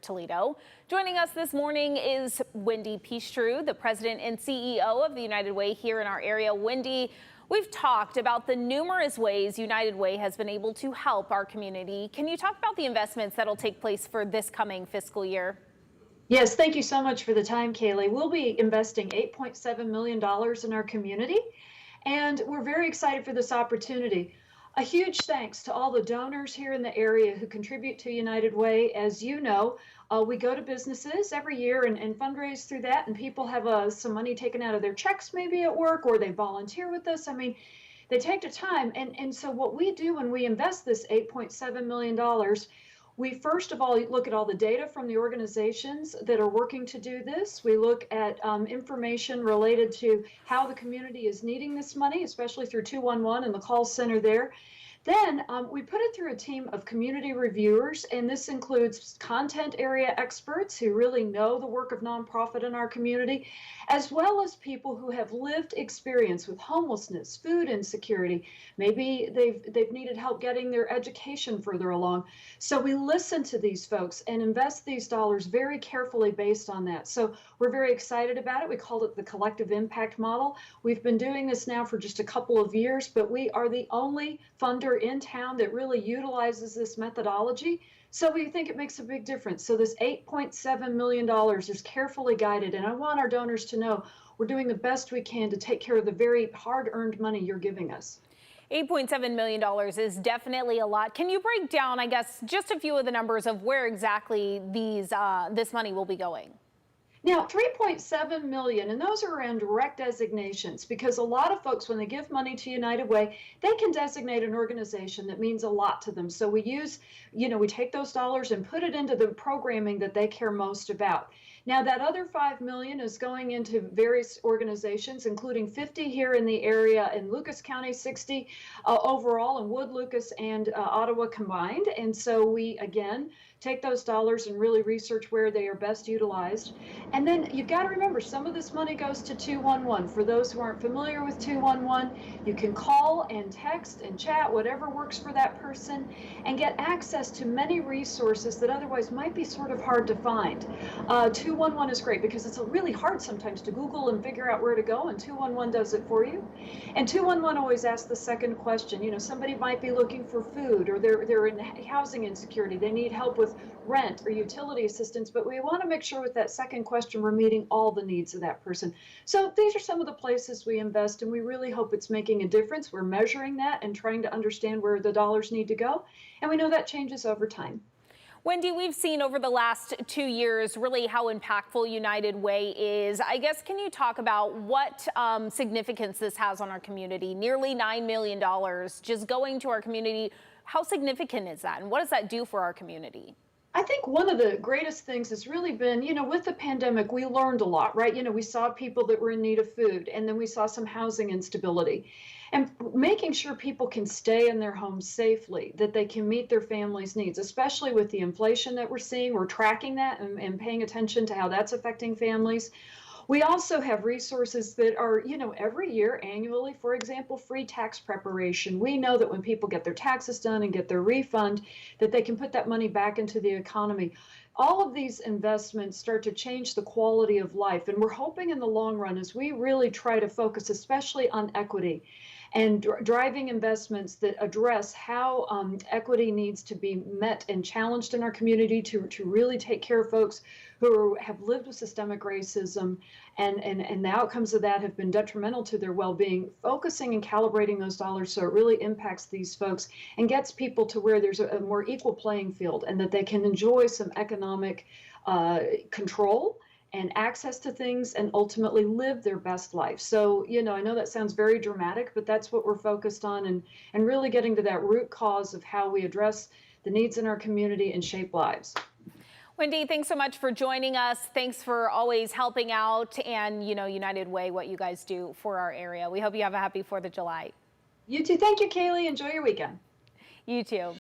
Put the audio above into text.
Toledo. Joining us this morning is Wendy Pestrue, the president and CEO of the United Way here in our area. Wendy, we've talked about the numerous ways United Way has been able to help our community. Can you talk about the investments that'll take place for this coming fiscal year? Yes, thank you so much for the time, Kaylee. We'll be investing $8.7 million in our community, and we're very excited for this opportunity. A huge thanks to all the donors here in the area who contribute to United Way. As you know, we go to businesses every year and fundraise through that, and people have some money taken out of their checks maybe at work, or they volunteer with us. I mean, they take the time. And so what we do when we invest this $8.7 million, we first of all look at all the data from the organizations that are working to do this. We look at information related to how the community is needing this money, especially through 211 and the call center there. Then we put it through a team of community reviewers, and this includes content area experts who really know the work of nonprofit in our community, as well as people who have lived experience with homelessness, food insecurity. Maybe they've needed help getting their education further along. So we listen to these folks and invest these dollars very carefully based on that. So we're very excited about it. We called it the collective impact model. We've been doing this now for just a couple of years, but we are the only funder in town that really utilizes this methodology. So we think it makes a big difference. So this $8.7 million is carefully guided, and I want our donors to know we're doing the best we can to take care of the very hard-earned money you're giving us. $8.7 million is definitely a lot. Can you break down, I guess, just a few of the numbers of where exactly this money will be going? Now, 3.7 million, and those are in direct designations, because a lot of folks, when they give money to United Way, they can designate an organization that means a lot to them. So we we take those dollars and put it into the programming that they care most about. Now, that other 5 million is going into various organizations, including 50 here in the area in Lucas County, 60 overall in Wood, Lucas, and Ottawa combined. And so we, again, take those dollars and really research where they are best utilized. And then you've got to remember, some of this money goes to 211. For those who aren't familiar with 211, you can call and text and chat, whatever works for that person, and get access to many resources that otherwise might be sort of hard to find. 211 is great because it's really hard sometimes to Google and figure out where to go, and 211 does it for you. And 211 always asks the second question. You know, somebody might be looking for food, or they're in housing insecurity. They need help with rent or utility assistance, but we want to make sure with that second question we're meeting all the needs of that person. So these are some of the places we invest, and we really hope it's making a difference. We're measuring that and trying to understand where the dollars need to go, and we know that changes over time. Wendy, we've seen over the last 2 years really how impactful United Way is. I guess, can you talk about what significance this has on our community? Nearly $9 million just going to our community. How significant is that, and what does that do for our community? I think one of the greatest things has really been, with the pandemic, we learned a lot, right? We saw people that were in need of food, and then we saw some housing instability. And making sure people can stay in their homes safely, that they can meet their families' needs, especially with the inflation that we're seeing. We're tracking that and paying attention to how that's affecting families. We also have resources that are, every year, annually, for example, free tax preparation. We know that when people get their taxes done and get their refund, that they can put that money back into the economy. All of these investments start to change the quality of life. And we're hoping in the long run, as we really try to focus especially on equity and driving investments that address how equity needs to be met and challenged in our community to really take care of folks who have lived with systemic racism, and the outcomes of that have been detrimental to their well-being, focusing and calibrating those dollars so it really impacts these folks and gets people to where there's a more equal playing field and that they can enjoy some economic control and access to things and ultimately live their best life. So, I know that sounds very dramatic, but that's what we're focused on, and really getting to that root cause of how we address the needs in our community and shape lives. Wendy, thanks so much for joining us. Thanks for always helping out, and United Way, what you guys do for our area. We hope you have a happy 4th of July. You too. Thank you, Kaylee. Enjoy your weekend. You too.